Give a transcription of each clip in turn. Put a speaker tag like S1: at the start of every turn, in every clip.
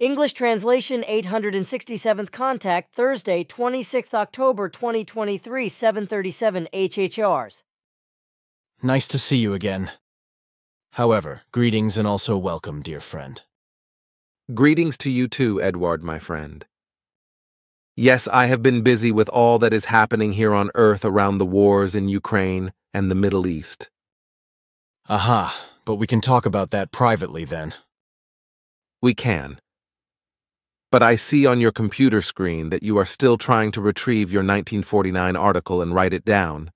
S1: English translation 867th contact Thursday, 26th October 2023, 7:37 HHRs.
S2: Nice to see you again. However, greetings and also welcome, dear friend.
S3: Greetings to you too, Edward, my friend. Yes, I have been busy with all that is happening here on Earth around the wars in Ukraine and the Middle East.
S2: Aha, but we can talk about that privately then.
S3: We can. But I see on your computer screen that you are still trying to retrieve your 1949 article and write it down,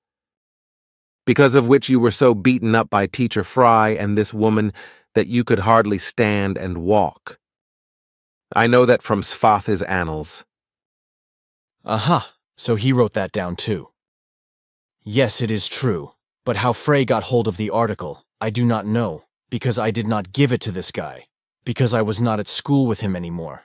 S3: because of which you were so beaten up by Teacher Fry and this woman that you could hardly stand and walk. I know that from Svath's annals.
S2: Aha, so he wrote that down too. Yes, it is true, but how Frey got hold of the article, I do not know, because I did not give it to this guy, because I was not at school with him anymore.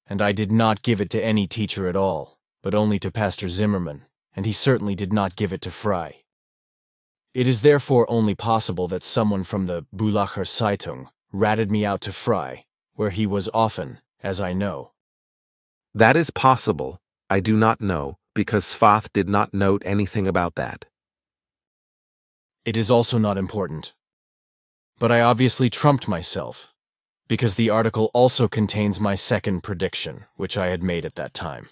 S2: And I did not give it to any teacher at all, but only to Pastor Zimmerman, and he certainly did not give it to Frey. It is therefore only possible that someone from the Bülacher Zeitung ratted me out to Frey, where he was often, as I know.
S3: That is possible. I do not know, because Svath did not note anything about that.
S2: It is also not important. But I obviously trumped myself, because the article also contains my second prediction, which I had made at that time.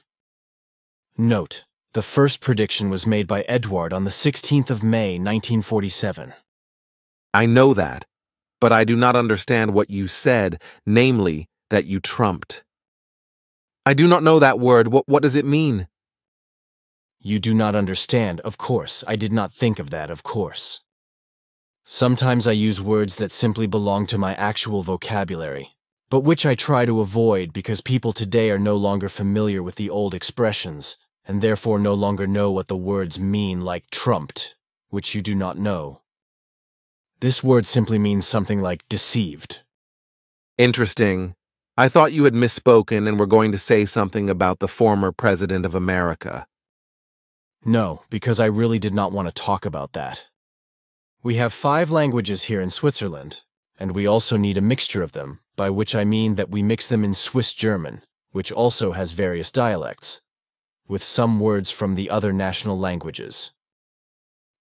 S2: Note, the first prediction was made by Edward on the 16th of May, 1947.
S3: I know that, but I do not understand what you said, namely, that you trumped. I do not know that word. What does it mean?
S2: You do not understand, of course. I did not think of that, of course. Sometimes I use words that simply belong to my actual vocabulary, but which I try to avoid because people today are no longer familiar with the old expressions, and therefore no longer know what the words mean, like trumped, which you do not know. This word simply means something like deceived.
S3: Interesting. I thought you had misspoken and were going to say something about the former President of America.
S2: No, because I really did not want to talk about that. We have 5 languages here in Switzerland, and we also need a mixture of them, by which I mean that we mix them in Swiss German, which also has various dialects, with some words from the other national languages.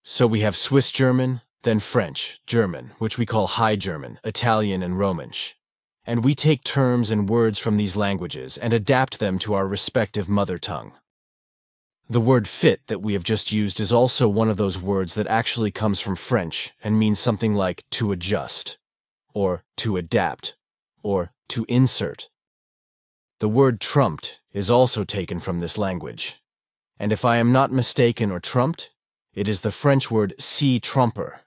S2: So we have Swiss German, then French, German, which we call High German, Italian, and Romansh. And we take terms and words from these languages and adapt them to our respective mother tongue. The word fit that we have just used is also one of those words that actually comes from French and means something like to adjust, or to adapt, or to insert. The word trumped is also taken from this language, and if I am not mistaken or trumped, it is the French word si tromper,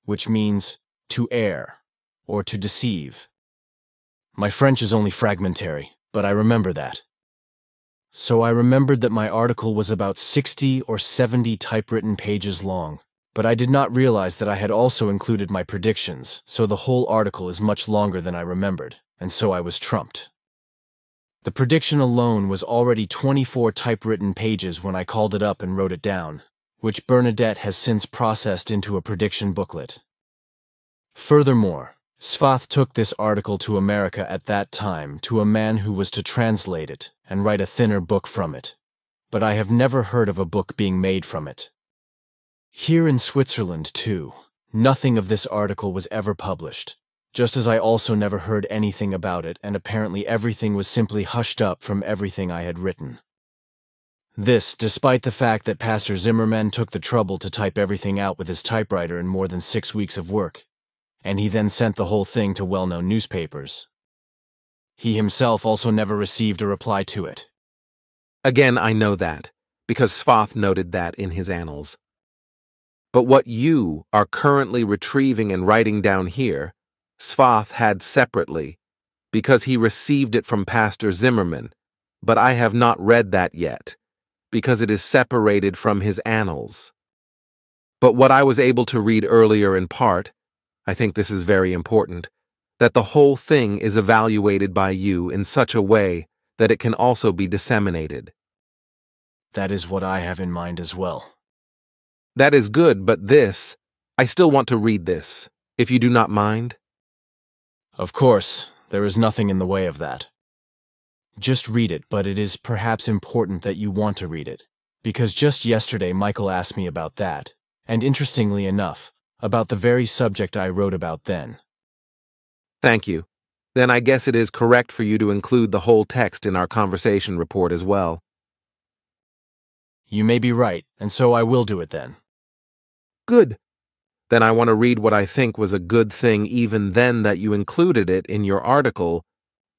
S2: which means to err, or to deceive. My French is only fragmentary, but I remember that. So I remembered that my article was about 60 or 70 typewritten pages long, but I did not realize that I had also included my predictions, so the whole article is much longer than I remembered, and so I was trumped. The prediction alone was already 24 typewritten pages when I called it up and wrote it down, which Bernadette has since processed into a prediction booklet. Furthermore, Svath took this article to America at that time to a man who was to translate it and write a thinner book from it, but I have never heard of a book being made from it. Here in Switzerland, too, nothing of this article was ever published, just as I also never heard anything about it, and apparently everything was simply hushed up from everything I had written. This, despite the fact that Pastor Zimmerman took the trouble to type everything out with his typewriter in more than 6 weeks of work, and he then sent the whole thing to well-known newspapers. He himself also never received a reply to it.
S3: Again, I know that, because Svath noted that in his annals. But what you are currently retrieving and writing down here, Svath had separately, because he received it from Pastor Zimmerman, but I have not read that yet, because it is separated from his annals. But what I was able to read earlier in part, I think this is very important, that the whole thing is evaluated by you in such a way that it can also be disseminated.
S2: That is what I have in mind as well.
S3: That is good, but I still want to read this, if you do not mind.
S2: Of course, there is nothing in the way of that. Just read it, but it is perhaps important that you want to read it, because just yesterday Michael asked me about that, and interestingly enough, about the very subject I wrote about then.
S3: Thank you. Then I guess it is correct for you to include the whole text in our conversation report as well.
S2: You may be right, and so I will do it then.
S3: Good. Then I want to read what I think was a good thing even then that you included it in your article,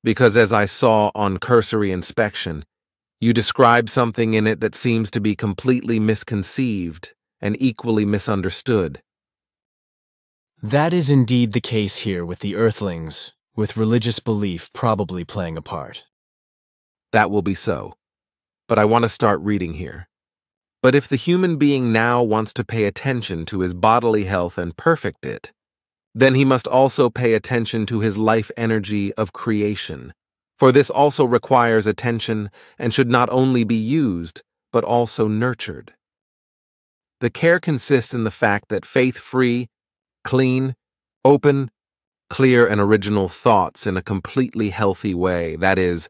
S3: because as I saw on cursory inspection, you describe something in it that seems to be completely misconceived and equally misunderstood.
S2: That is indeed the case here with the Earthlings, with religious belief probably playing a part.
S3: That will be so. But I want to start reading here. But if the human being now wants to pay attention to his bodily health and perfect it, then he must also pay attention to his life energy of creation, for this also requires attention and should not only be used, but also nurtured. The care consists in the fact that faith-free, clean, open, clear and original thoughts in a completely healthy way, that is,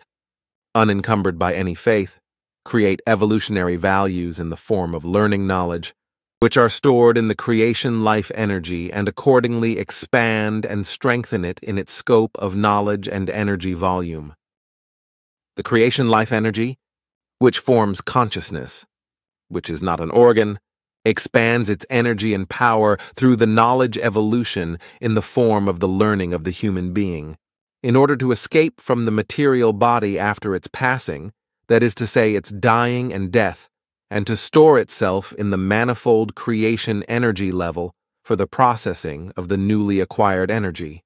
S3: unencumbered by any faith, create evolutionary values in the form of learning knowledge, which are stored in the creation life energy and accordingly expand and strengthen it in its scope of knowledge and energy volume. The creation life energy, which forms consciousness, which is not an organ, expands its energy and power through the knowledge evolution in the form of the learning of the human being, in order to escape from the material body after its passing, that is to say, its dying and death, and to store itself in the manifold creation energy level for the processing of the newly acquired energy.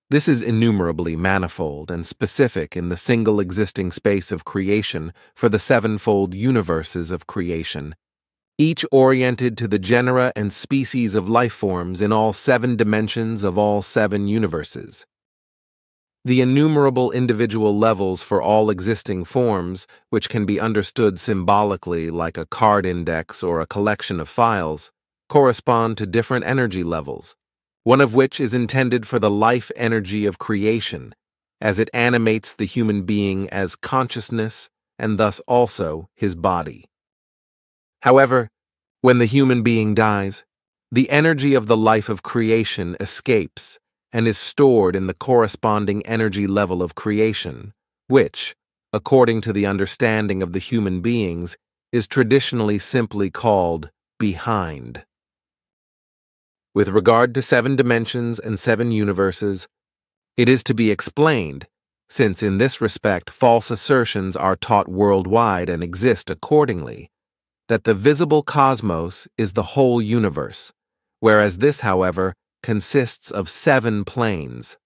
S3: This is innumerably manifold and specific in the single existing space of creation for the sevenfold universes of creation, each oriented to the genera and species of life forms in all 7 dimensions of all 7 universes. The innumerable individual levels for all existing forms, which can be understood symbolically like a card index or a collection of files, correspond to different energy levels, one of which is intended for the life energy of creation, as it animates the human being as consciousness and thus also his body. However, when the human being dies, the energy of the life of creation escapes and is stored in the corresponding energy level of creation, which, according to the understanding of the human beings, is traditionally simply called behind. With regard to 7 dimensions and 7 universes, it is to be explained, since in this respect false assertions are taught worldwide and exist accordingly, that the visible cosmos is the whole universe, whereas this, however, consists of 7 planes.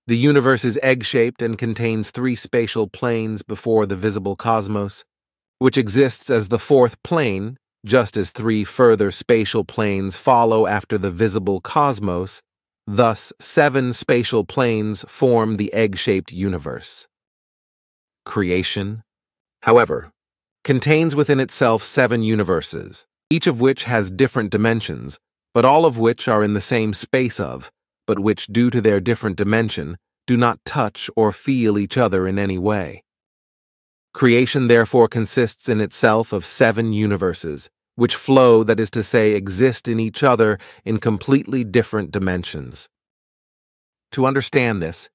S3: The universe is egg-shaped and contains 3 spatial planes before the visible cosmos, which exists as the 4th plane, just as 3 further spatial planes follow after the visible cosmos. Thus, 7 spatial planes form the egg-shaped universe. Creation, however, contains within itself 7 universes, each of which has different dimensions, but all of which are in the same space of, but which, due to their different dimension, do not touch or feel each other in any way. Creation therefore consists in itself of 7 universes, which flow, that is to say, exist in each other in completely different dimensions. To understand this,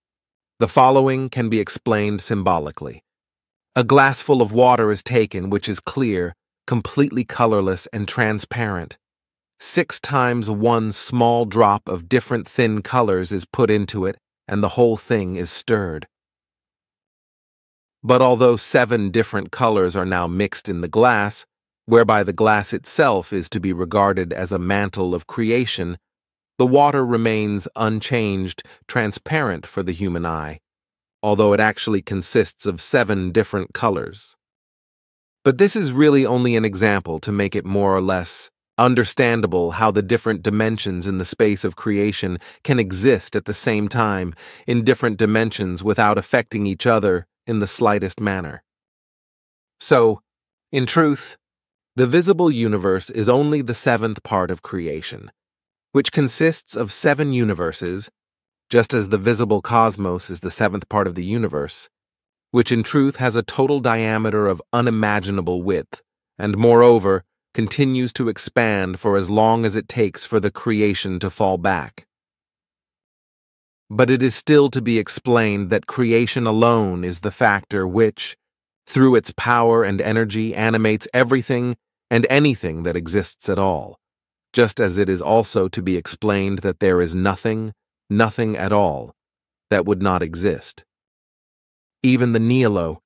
S3: the following can be explained symbolically. A glassful of water is taken which is clear, completely colorless and transparent. 6 times one small drop of different thin colors is put into it, and the whole thing is stirred. But although 7 different colors are now mixed in the glass, whereby the glass itself is to be regarded as a mantle of creation, the water remains unchanged, transparent for the human eye, although it actually consists of 7 different colors. But this is really only an example to make it more or less understandable how the different dimensions in the space of creation can exist at the same time in different dimensions without affecting each other in the slightest manner. So, in truth, the visible universe is only the 7th part of creation, which consists of 7 universes, just as the visible cosmos is the seventh part of the universe, which in truth has a total diameter of unimaginable width, and moreover, continues to expand for as long as it takes for the creation to fall back. But it is still to be explained that creation alone is the factor which, through its power and energy, animates everything and anything that exists at all, just as it is also to be explained that there is nothing at all, that would not exist. Even the nihilo,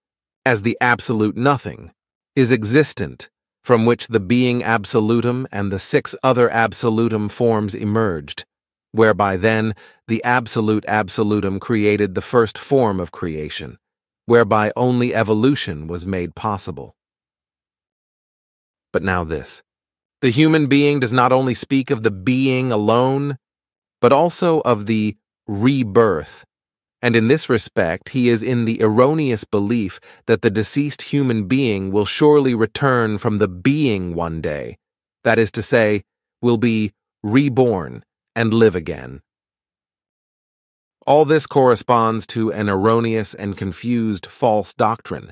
S3: as the absolute nothing, is existent, from which the being absolutum and the six other absolutum forms emerged, whereby then the absolute absolutum created the first form of creation, whereby only evolution was made possible. But now this. The human being does not only speak of the being alone, but also of the rebirth, and in this respect he is in the erroneous belief that the deceased human being will surely return from the being one day, that is to say, will be reborn and live again. All this corresponds to an erroneous and confused false doctrine,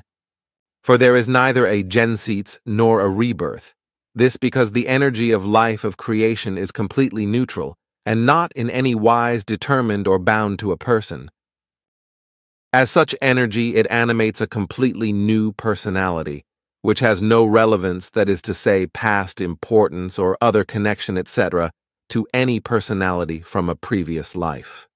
S3: for there is neither a Jenseits nor a rebirth, this because the energy of life of creation is completely neutral, and not in any wise determined or bound to a person. As such energy, it animates a completely new personality, which has no relevance, that is to say, past importance or other connection, etc., to any personality from a previous life.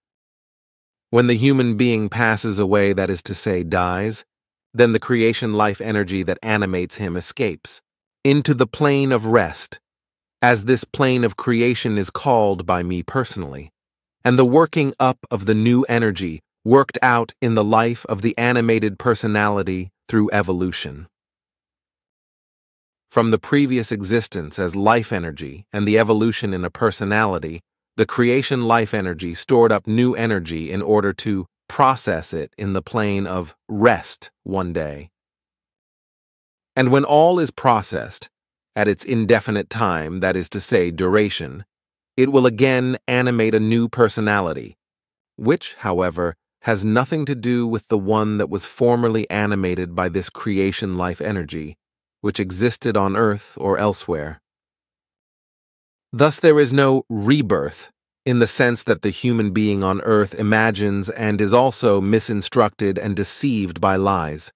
S3: When the human being passes away, that is to say, dies, then the creation life energy that animates him escapes into the plane of rest, as this plane of creation is called by me personally, and the working up of the new energy worked out in the life of the animated personality through evolution. From the previous existence as life energy and the evolution in a personality, the creation life energy stored up new energy in order to process it in the plane of rest one day. And when all is processed, at its indefinite time, that is to say, duration, it will again animate a new personality, which, however, has nothing to do with the one that was formerly animated by this creation life energy, which existed on Earth or elsewhere. Thus there is no rebirth, in the sense that the human being on Earth imagines and is also misinstructed and deceived by lies.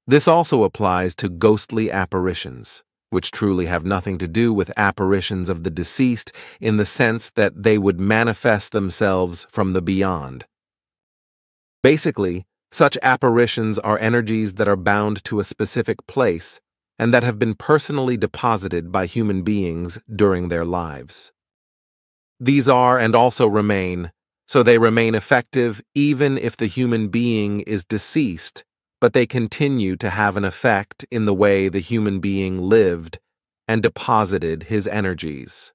S3: This also applies to ghostly apparitions, which truly have nothing to do with apparitions of the deceased in the sense that they would manifest themselves from the beyond. Basically, such apparitions are energies that are bound to a specific place and that have been personally deposited by human beings during their lives. These are and also remain, so they remain effective even if the human being is deceased, but they continue to have an effect in the way the human being lived and deposited his energies.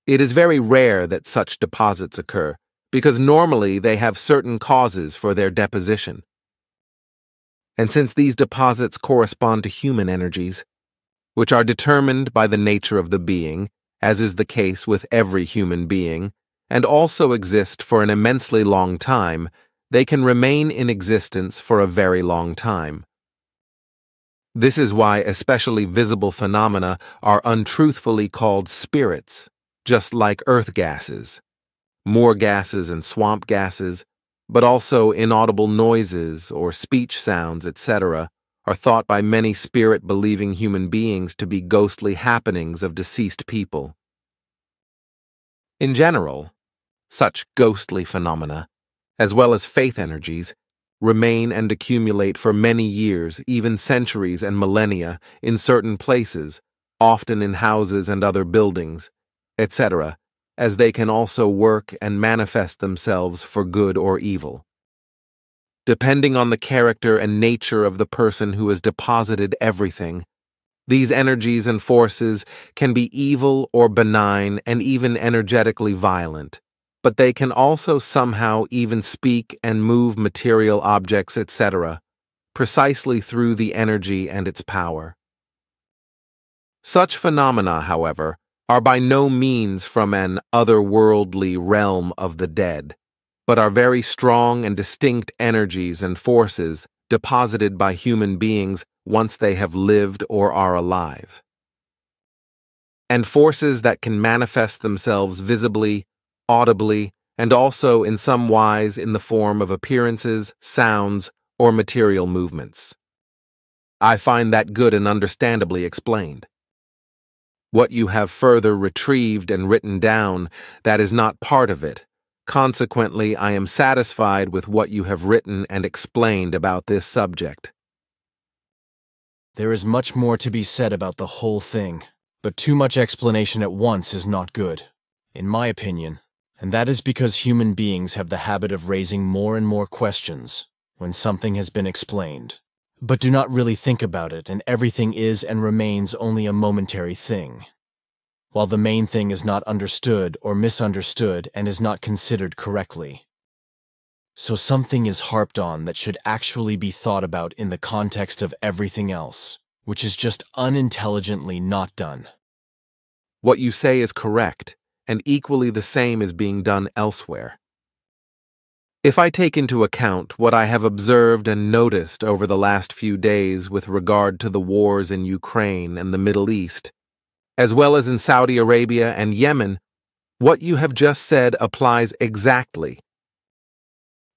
S3: It is very rare that such deposits occur, because normally they have certain causes for their deposition. And since these deposits correspond to human energies, which are determined by the nature of the being, as is the case with every human being, and also exist for an immensely long time, they can remain in existence for a very long time. This is why especially visible phenomena are untruthfully called spirits, just like earth gases, moor gases and swamp gases, but also inaudible noises or speech sounds, etc., are thought by many spirit-believing human beings to be ghostly happenings of deceased people. In general, such ghostly phenomena, as well as faith energies, remain and accumulate for many years, even centuries and millennia, in certain places, often in houses and other buildings, etc., as they can also work and manifest themselves for good or evil. Depending on the character and nature of the person who has deposited everything, these energies and forces can be evil or benign and even energetically violent, but they can also somehow even speak and move material objects, etc., precisely through the energy and its power. Such phenomena, however, are by no means from an otherworldly realm of the dead, but are very strong and distinct energies and forces deposited by human beings once they have lived or are alive. And forces that can manifest themselves visibly, audibly, and also in some wise in the form of appearances, sounds, or material movements. I find that good and understandably explained. What you have further retrieved and written down, that is not part of it. Consequently, I am satisfied with what you have written and explained about this subject.
S2: There is much more to be said about the whole thing, but too much explanation at once is not good, in my opinion, and that is because human beings have the habit of raising more and more questions when something has been explained, but do not really think about it, and everything is and remains only a momentary thing, while the main thing is not understood or misunderstood and is not considered correctly. So something is harped on that should actually be thought about in the context of everything else, which is just unintelligently not done.
S3: What you say is correct, and equally the same is being done elsewhere. If I take into account what I have observed and noticed over the last few days with regard to the wars in Ukraine and the Middle East, as well as in Saudi Arabia and Yemen, what you have just said applies exactly.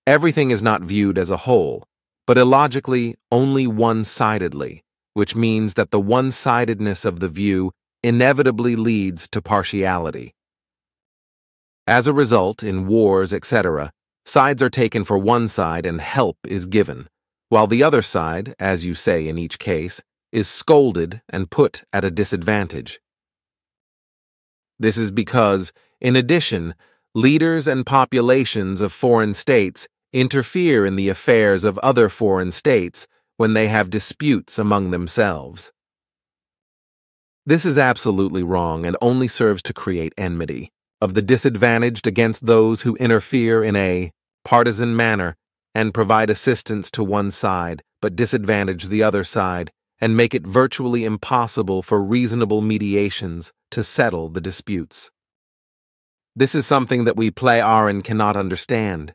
S3: Everything is not viewed as a whole, but illogically only one-sidedly, which means that the one-sidedness of the view inevitably leads to partiality. As a result, in wars, etc., sides are taken for one side and help is given, while the other side, as you say in each case, is scolded and put at a disadvantage. This is because, in addition, leaders and populations of foreign states interfere in the affairs of other foreign states when they have disputes among themselves. This is absolutely wrong and only serves to create enmity of the disadvantaged against those who interfere in a partisan manner and provide assistance to one side but disadvantage the other side and make it virtually impossible for reasonable mediations to settle the disputes. This is something that we play-Aren cannot understand,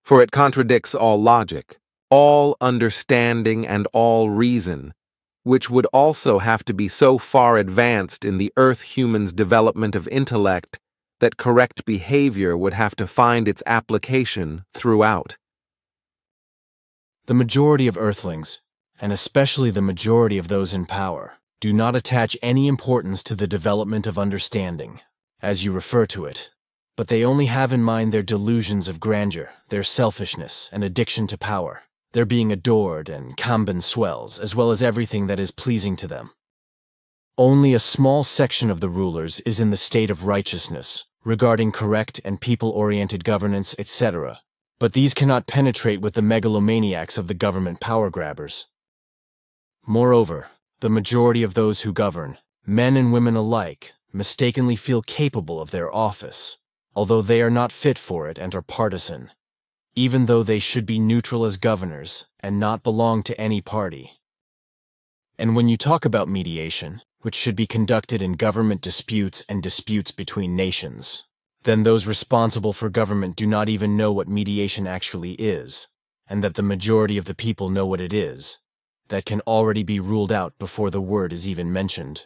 S3: for it contradicts all logic, all understanding, and all reason, which would also have to be so far advanced in the Earth human's development of intellect that correct behavior would have to find its application throughout.
S2: The majority of Earthlings, and especially the majority of those in power, do not attach any importance to the development of understanding, as you refer to it, but they only have in mind their delusions of grandeur, their selfishness and addiction to power, their being adored and Kamban swells, as well as everything that is pleasing to them. Only a small section of the rulers is in the state of righteousness, regarding correct and people-oriented governance, etc., but these cannot penetrate with the megalomaniacs of the government power-grabbers. Moreover, the majority of those who govern, men and women alike, mistakenly feel capable of their office, although they are not fit for it and are partisan, even though they should be neutral as governors and not belong to any party. And when you talk about mediation, which should be conducted in government disputes and disputes between nations, then those responsible for government do not even know what mediation actually is, and that the majority of the people know what it is, that can already be ruled out before the word is even mentioned.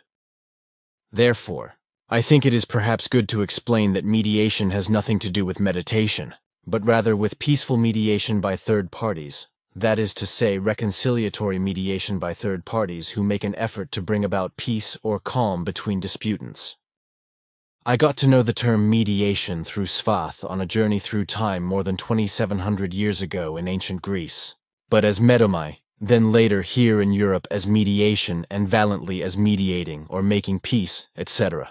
S2: Therefore, I think it is perhaps good to explain that mediation has nothing to do with meditation, but rather with peaceful mediation by third parties, that is to say, reconciliatory mediation by third parties who make an effort to bring about peace or calm between disputants. I got to know the term mediation through Sfath on a journey through time more than 2,700 years ago in ancient Greece, but as medomai, then later here in Europe as mediation and valiantly as mediating or making peace, etc.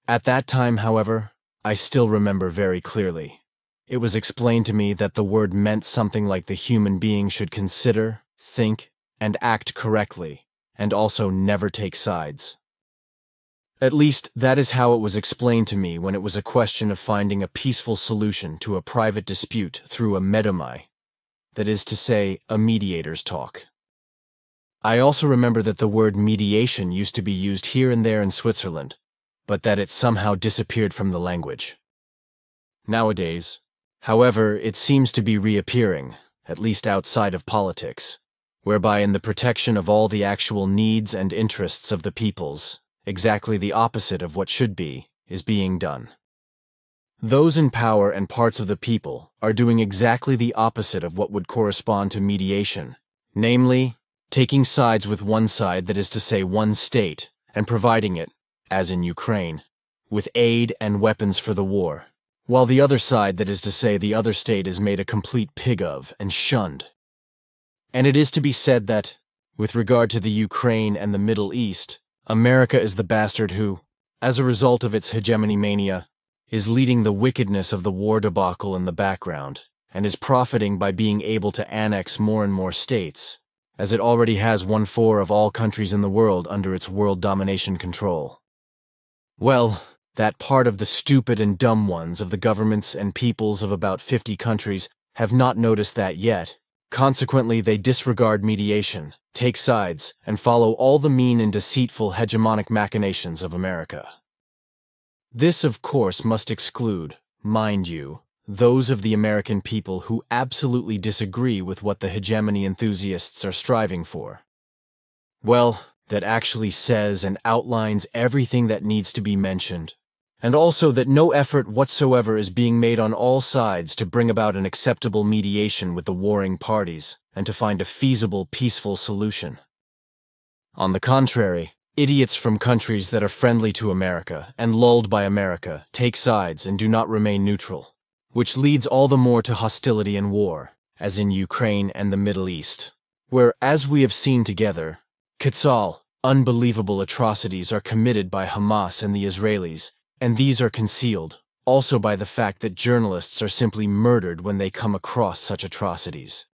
S2: At that time, however, I still remember very clearly. It was explained to me that the word meant something like the human being should consider, think, and act correctly, and also never take sides. At least, that is how it was explained to me when it was a question of finding a peaceful solution to a private dispute through a medomai, that is to say, a mediator's talk. I also remember that the word mediation used to be used here and there in Switzerland, but that it somehow disappeared from the language. Nowadays, however, it seems to be reappearing, at least outside of politics, whereby in the protection of all the actual needs and interests of the peoples, exactly the opposite of what should be, is being done. Those in power and parts of the people are doing exactly the opposite of what would correspond to mediation, namely, taking sides with one side, that is to say one state, and providing it, as in Ukraine, with aid and weapons for the war, while the other side, that is to say the other state, is made a complete pig of and shunned. And it is to be said that, with regard to the Ukraine and the Middle East, America is the bastard who, as a result of its hegemony mania, is leading the wickedness of the war debacle in the background, and is profiting by being able to annex more and more states, as it already has 1/4 of all countries in the world under its world domination control. Well, that part of the stupid and dumb ones of the governments and peoples of about 50 countries have not noticed that yet. Consequently, they disregard mediation, take sides, and follow all the mean and deceitful hegemonic machinations of America. This, of course, must exclude, mind you, those of the American people who absolutely disagree with what the hegemony enthusiasts are striving for. Well, that actually says and outlines everything that needs to be mentioned, and also that no effort whatsoever is being made on all sides to bring about an acceptable mediation with the warring parties and to find a feasible, peaceful solution. On the contrary, idiots from countries that are friendly to America and lulled by America take sides and do not remain neutral, which leads all the more to hostility and war, as in Ukraine and the Middle East, where, as we have seen together, Quetzal, unbelievable atrocities are committed by Hamas and the Israelis, and these are concealed, also by the fact that journalists are simply murdered when they come across such atrocities.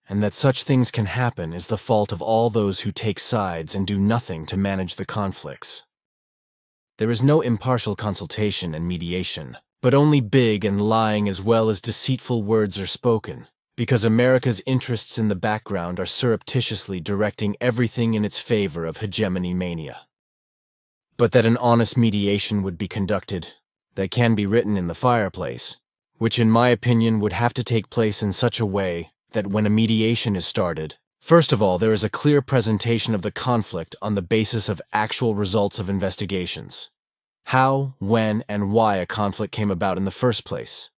S2: And that such things can happen is the fault of all those who take sides and do nothing to manage the conflicts. There is no impartial consultation and mediation, but only big and lying as well as deceitful words are spoken, because America's interests in the background are surreptitiously directing everything in its favor of hegemony mania. But that an honest mediation would be conducted, that can be written in the fireplace, which in my opinion would have to take place in such a way that when a mediation is started, first of all, there is a clear presentation of the conflict on the basis of actual results of investigations. How, when, and why a conflict came about in the first place.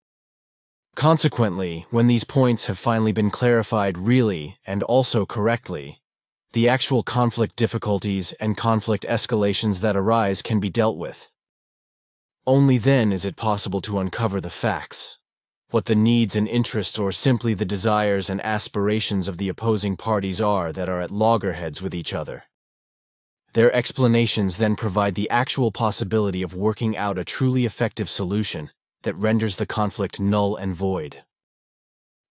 S2: Consequently, when these points have finally been clarified really and also correctly, the actual conflict difficulties and conflict escalations that arise can be dealt with. Only then is it possible to uncover the facts, what the needs and interests or simply the desires and aspirations of the opposing parties are that are at loggerheads with each other. Their explanations then provide the actual possibility of working out a truly effective solution that renders the conflict null and void.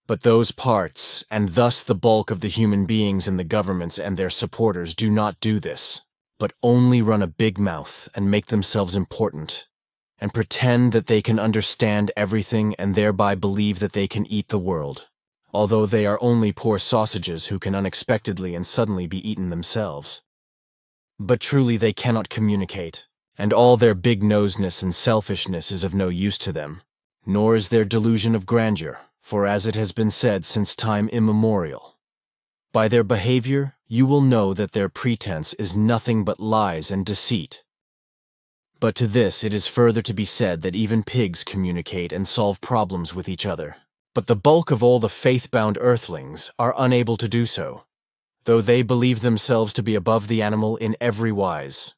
S2: But those parts, and thus the bulk of the human beings in the governments and their supporters, do not do this, but only run a big mouth and make themselves important, and pretend that they can understand everything and thereby believe that they can eat the world, although they are only poor sausages who can unexpectedly and suddenly be eaten themselves. But truly they cannot communicate, and all their big-nosedness and selfishness is of no use to them, nor is their delusion of grandeur, for as it has been said since time immemorial, by their behavior you will know that their pretense is nothing but lies and deceit. But to this it is further to be said that even pigs communicate and solve problems with each other, but the bulk of all the faith-bound earthlings are unable to do so, though they believe themselves to be above the animal in every wise.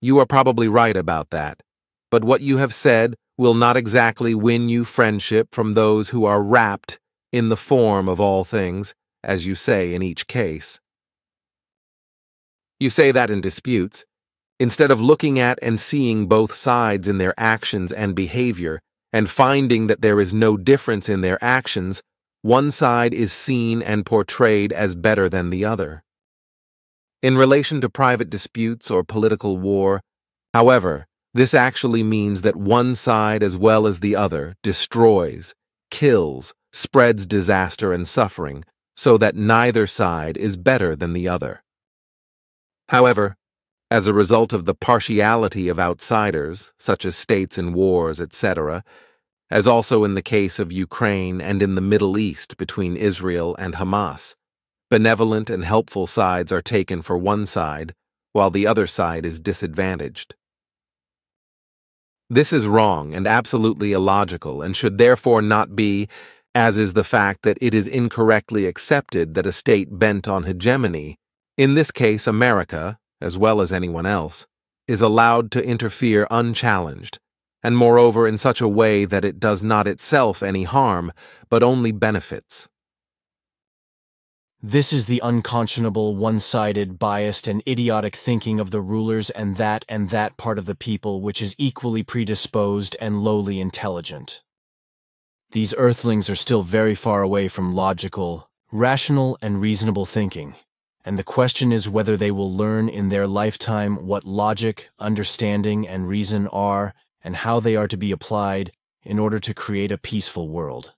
S3: You are probably right about that, but what you have said will not exactly win you friendship from those who are wrapped in the form of all things, as you say in each case. You say that in disputes, instead of looking at and seeing both sides in their actions and behavior, and finding that there is no difference in their actions, one side is seen and portrayed as better than the other. In relation to private disputes or political war, however, this actually means that one side as well as the other destroys, kills, spreads disaster and suffering, so that neither side is better than the other. However, as a result of the partiality of outsiders, such as states in wars, etc., as also in the case of Ukraine and in the Middle East between Israel and Hamas. Benevolent and helpful sides are taken for one side, while the other side is disadvantaged. This is wrong and absolutely illogical, and should therefore not be, as is the fact that it is incorrectly accepted that a state bent on hegemony, in this case America, as well as anyone else, is allowed to interfere unchallenged, and moreover in such a way that it does not itself any harm, but only benefits.
S2: This is the unconscionable, one-sided, biased, and idiotic thinking of the rulers and that part of the people which is equally predisposed and lowly intelligent. These earthlings are still very far away from logical, rational, and reasonable thinking, and the question is whether they will learn in their lifetime what logic, understanding, and reason are, and how they are to be applied in order to create a peaceful world.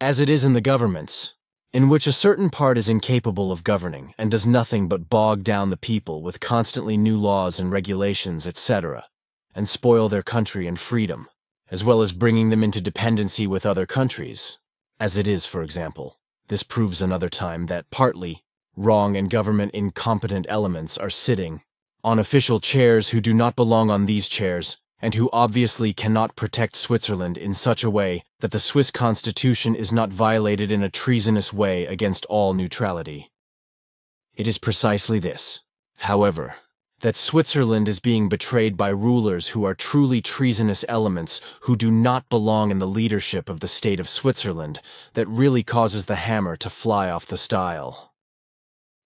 S2: As it is in the governments, in which a certain part is incapable of governing and does nothing but bog down the people with constantly new laws and regulations, etc., and spoil their country and freedom, as well as bringing them into dependency with other countries, as it is, for example. This proves another time that partly wrong and government incompetent elements are sitting on official chairs who do not belong on these chairs, and who obviously cannot protect Switzerland in such a way that the Swiss constitution is not violated in a treasonous way against all neutrality. It is precisely this, however, that Switzerland is being betrayed by rulers who are truly treasonous elements who do not belong in the leadership of the state of Switzerland that really causes the hammer to fly off the stile.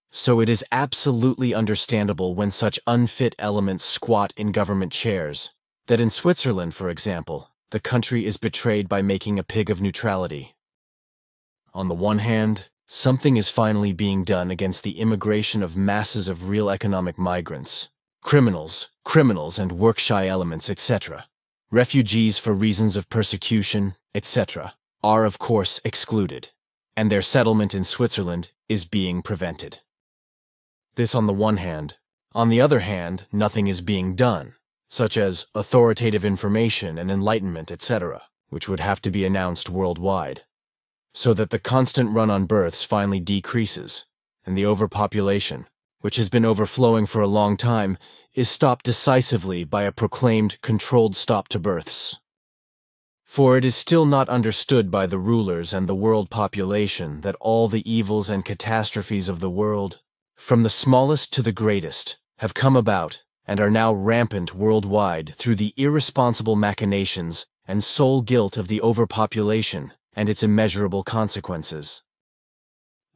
S2: So it is absolutely understandable when such unfit elements squat in government chairs, that in Switzerland, for example, the country is betrayed by making a pig of neutrality. On the one hand, something is finally being done against the immigration of masses of real economic migrants, criminals and work-shy elements, etc. Refugees for reasons of persecution, etc., are of course excluded, and their settlement in Switzerland is being prevented. This on the one hand. On the other hand, nothing is being done, such as authoritative information and enlightenment, etc., which would have to be announced worldwide, so that the constant run on births finally decreases, and the overpopulation, which has been overflowing for a long time, is stopped decisively by a proclaimed controlled stop to births. For it is still not understood by the rulers and the world population that all the evils and catastrophes of the world, from the smallest to the greatest, have come about and are now rampant worldwide through the irresponsible machinations and sole guilt of the overpopulation and its immeasurable consequences.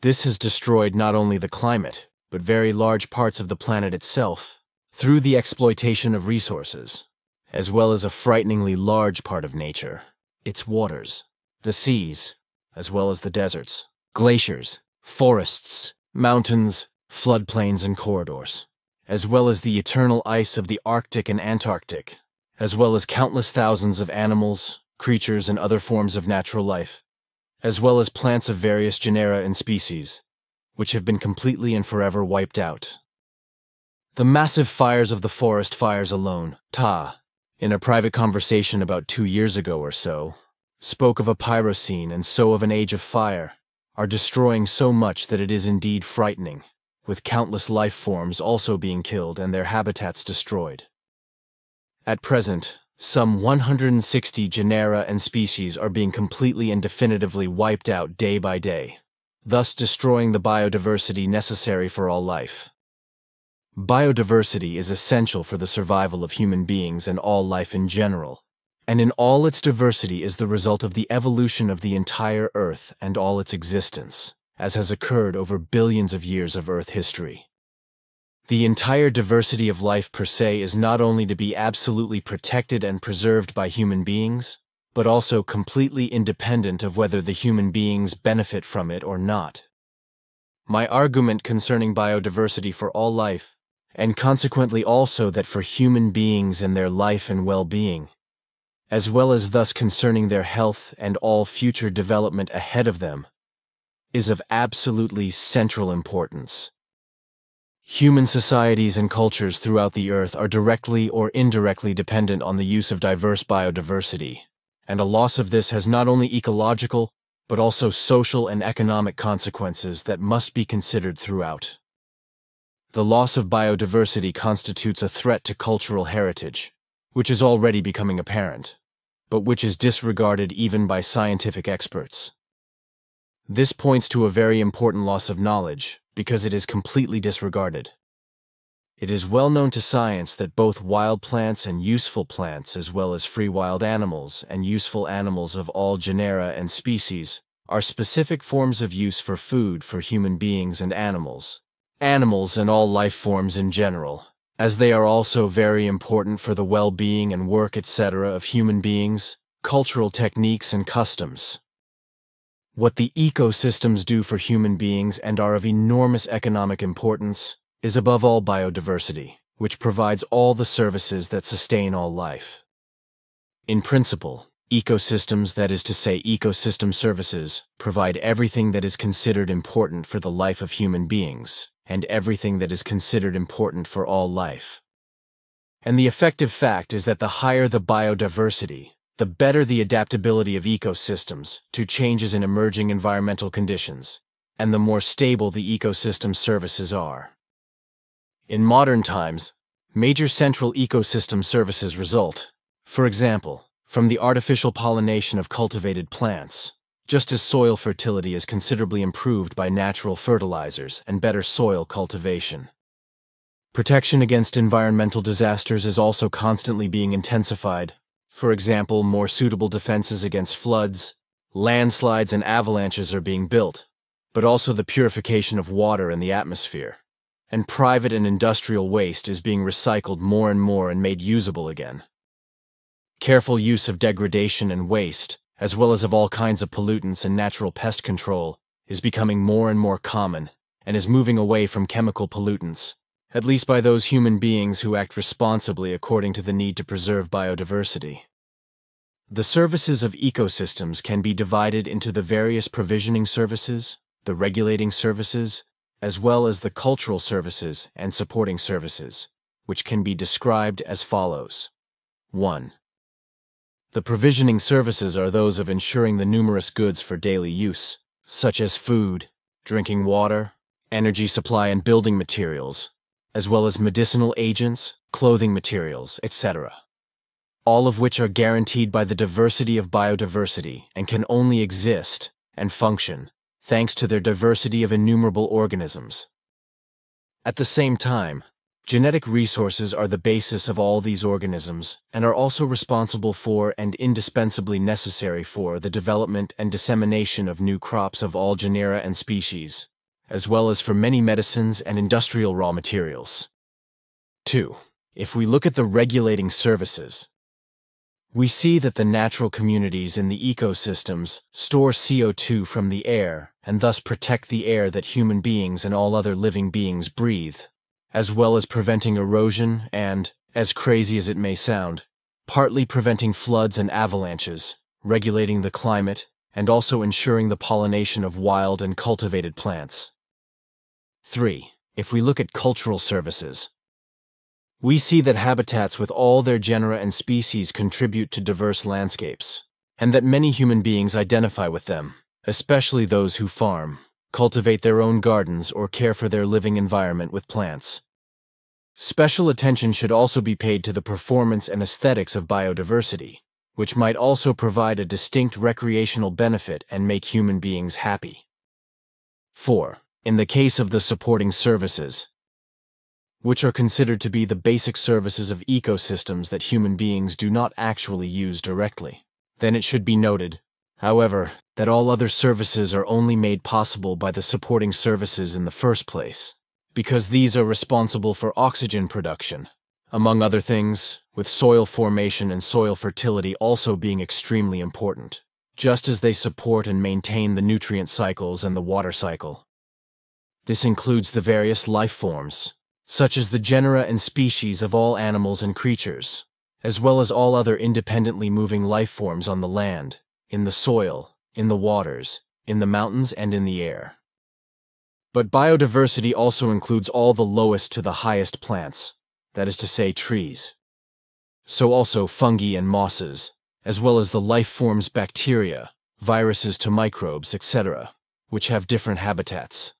S2: This has destroyed not only the climate, but very large parts of the planet itself, through the exploitation of resources, as well as a frighteningly large part of nature, its waters, the seas, as well as the deserts, glaciers, forests, mountains, floodplains, and corridors, as well as the eternal ice of the Arctic and Antarctic, as well as countless thousands of animals, creatures, and other forms of natural life, as well as plants of various genera and species, which have been completely and forever wiped out. The massive fires of the forest fires alone, in a private conversation about 2 years ago or so, spoke of a pyrocene and so of an age of fire, are destroying so much that it is indeed frightening, with countless life forms also being killed and their habitats destroyed. At present, some 160 genera and species are being completely and definitively wiped out day by day, thus destroying the biodiversity necessary for all life. Biodiversity is essential for the survival of human beings and all life in general, and in all its diversity is the result of the evolution of the entire Earth and all its existence, as has occurred over billions of years of Earth history. The entire diversity of life per se is not only to be absolutely protected and preserved by human beings, but also completely independent of whether the human beings benefit from it or not. My argument concerning biodiversity for all life, and consequently also that for human beings and their life and well-being, as well as thus concerning their health and all future development ahead of them, is of absolutely central importance. Human societies and cultures throughout the Earth are directly or indirectly dependent on the use of diverse biodiversity, and a loss of this has not only ecological, but also social and economic consequences that must be considered throughout. The loss of biodiversity constitutes a threat to cultural heritage, which is already becoming apparent, but which is disregarded even by scientific experts. This points to a very important loss of knowledge, because it is completely disregarded. It is well known to science that both wild plants and useful plants, as well as free wild animals and useful animals of all genera and species, are specific forms of use for food for human beings and animals and all life forms in general, as they are also very important for the well-being and work, etc. of human beings, cultural techniques and customs. What the ecosystems do for human beings and are of enormous economic importance is above all biodiversity, which provides all the services that sustain all life. In principle, ecosystems, that is to say ecosystem services, provide everything that is considered important for the life of human beings, and everything that is considered important for all life. And the effective fact is that the higher the biodiversity, the better the adaptability of ecosystems to changes in emerging environmental conditions, and the more stable the ecosystem services are. In modern times, major central ecosystem services result, for example, from the artificial pollination of cultivated plants, just as soil fertility is considerably improved by natural fertilizers and better soil cultivation. Protection against environmental disasters is also constantly being intensified. For example, more suitable defenses against floods, landslides, and avalanches are being built, but also the purification of water in the atmosphere. And private and industrial waste is being recycled more and more and made usable again. Careful use of degradation and waste, as well as of all kinds of pollutants and natural pest control, is becoming more and more common, and is moving away from chemical pollutants, at least by those human beings who act responsibly according to the need to preserve biodiversity. The services of ecosystems can be divided into the various provisioning services, the regulating services, as well as the cultural services and supporting services, which can be described as follows. 1. The provisioning services are those of ensuring the numerous goods for daily use, such as food, drinking water, energy supply and building materials, as well as medicinal agents, clothing materials, etc., all of which are guaranteed by the diversity of biodiversity and can only exist and function thanks to their diversity of innumerable organisms. At the same time, genetic resources are the basis of all these organisms and are also responsible for and indispensably necessary for the development and dissemination of new crops of all genera and species, as well as for many medicines and industrial raw materials. 2. If we look at the regulating services, we see that the natural communities in the ecosystems store CO2 from the air and thus protect the air that human beings and all other living beings breathe, as well as preventing erosion and, as crazy as it may sound, partly preventing floods and avalanches, regulating the climate, and also ensuring the pollination of wild and cultivated plants. 3. If we look at cultural services, we see that habitats with all their genera and species contribute to diverse landscapes, and that many human beings identify with them, especially those who farm, cultivate their own gardens, or care for their living environment with plants. Special attention should also be paid to the performance and aesthetics of biodiversity, which might also provide a distinct recreational benefit and make human beings happy. 4. In the case of the supporting services, which are considered to be the basic services of ecosystems that human beings do not actually use directly, then it should be noted, however, that all other services are only made possible by the supporting services in the first place, because these are responsible for oxygen production, among other things, with soil formation and soil fertility also being extremely important, just as they support and maintain the nutrient cycles and the water cycle. This includes the various life forms, such as the genera and species of all animals and creatures, as well as all other independently moving life forms on the land, in the soil, in the waters, in the mountains, and in the air. But biodiversity also includes all the lowest to the highest plants, that is to say, trees. So also fungi and mosses, as well as the life forms bacteria, viruses to microbes, etc., which have different habitats.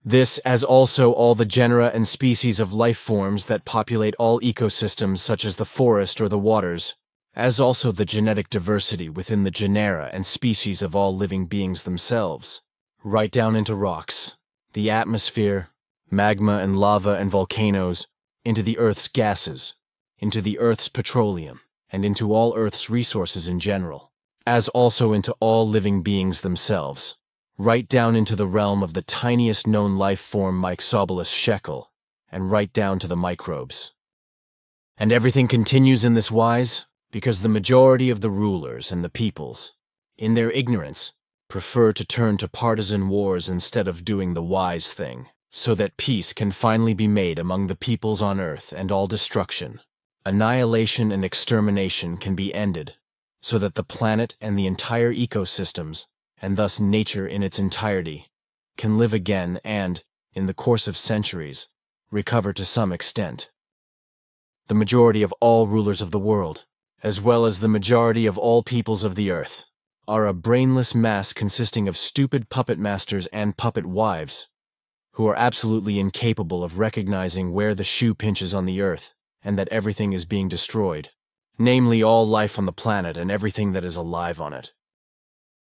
S2: This as also all the genera and species of life forms that populate all ecosystems such as the forest or the waters, as also the genetic diversity within the genera and species of all living beings themselves, right down into rocks, the atmosphere, magma and lava and volcanoes, into the Earth's gases, into the Earth's petroleum, and into all Earth's resources in general, as also into all living beings themselves, right down into the realm of the tiniest known life form Myxobolus shekel, and right down to the microbes. And everything continues in this wise because the majority of the rulers and the peoples, in their ignorance, prefer to turn to partisan wars instead of doing the wise thing, so that peace can finally be made among the peoples on earth and all destruction, annihilation and extermination can be ended, so that the planet and the entire ecosystems, and thus nature in its entirety, can live again and, in the course of centuries, recover to some extent. The majority of all rulers of the world, as well as the majority of all peoples of the earth, are a brainless mass consisting of stupid puppet masters and puppet wives, who are absolutely incapable of recognizing where the shoe pinches on the earth and that everything is being destroyed, namely all life on the planet and everything that is alive on it.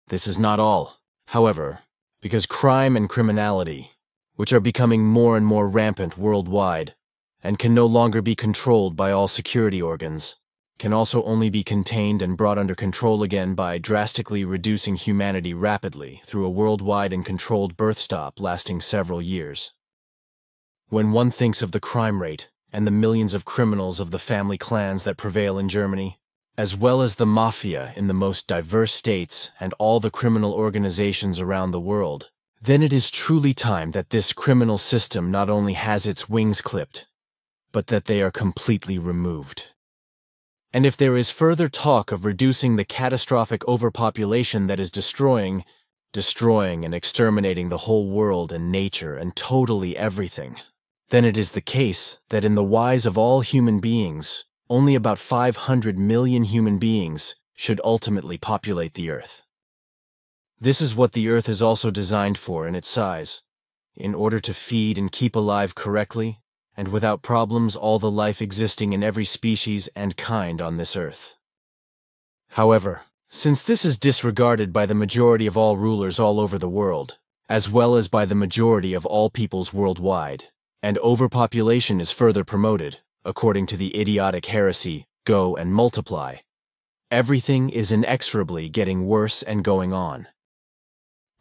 S2: This is not all, however, because crime and criminality, which are becoming more and more rampant worldwide, and can no longer be controlled by all security organs, can also only be contained and brought under control again by drastically reducing humanity rapidly through a worldwide and controlled birth stop lasting several years. When one thinks of the crime rate and the millions of criminals of the family clans that prevail in Germany, as well as the mafia in the most diverse states and all the criminal organizations around the world, then it is truly time that this criminal system not only has its wings clipped, but that they are completely removed. And if there is further talk of reducing the catastrophic overpopulation that is destroying and exterminating the whole world and nature and totally everything, then it is the case that in the wise of all human beings, only about 500 million human beings should ultimately populate the Earth. This is what the Earth is also designed for in its size, in order to feed and keep alive correctly and without problems all the life existing in every species and kind on this Earth. However, since this is disregarded by the majority of all rulers all over the world, as well as by the majority of all peoples worldwide, and overpopulation is further promoted, according to the idiotic heresy, go and multiply, everything is inexorably getting worse and going on.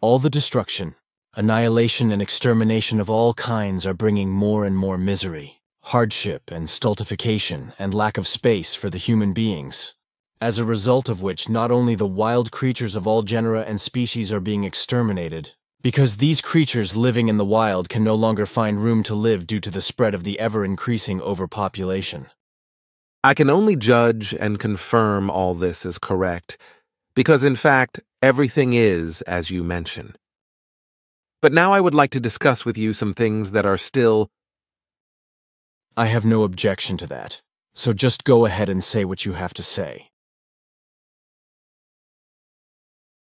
S2: All the destruction, annihilation and extermination of all kinds are bringing more and more misery, hardship and stultification and lack of space for the human beings, as a result of which not only the wild creatures of all genera and species are being exterminated, because these creatures living in the wild can no longer find room to live due to the spread of the ever-increasing overpopulation.
S3: I can only judge and confirm all this is correct, because in fact, everything is as you mention. But now I would like to discuss with you some things that are still...
S2: I have no objection to that, so just go ahead and say what you have to say.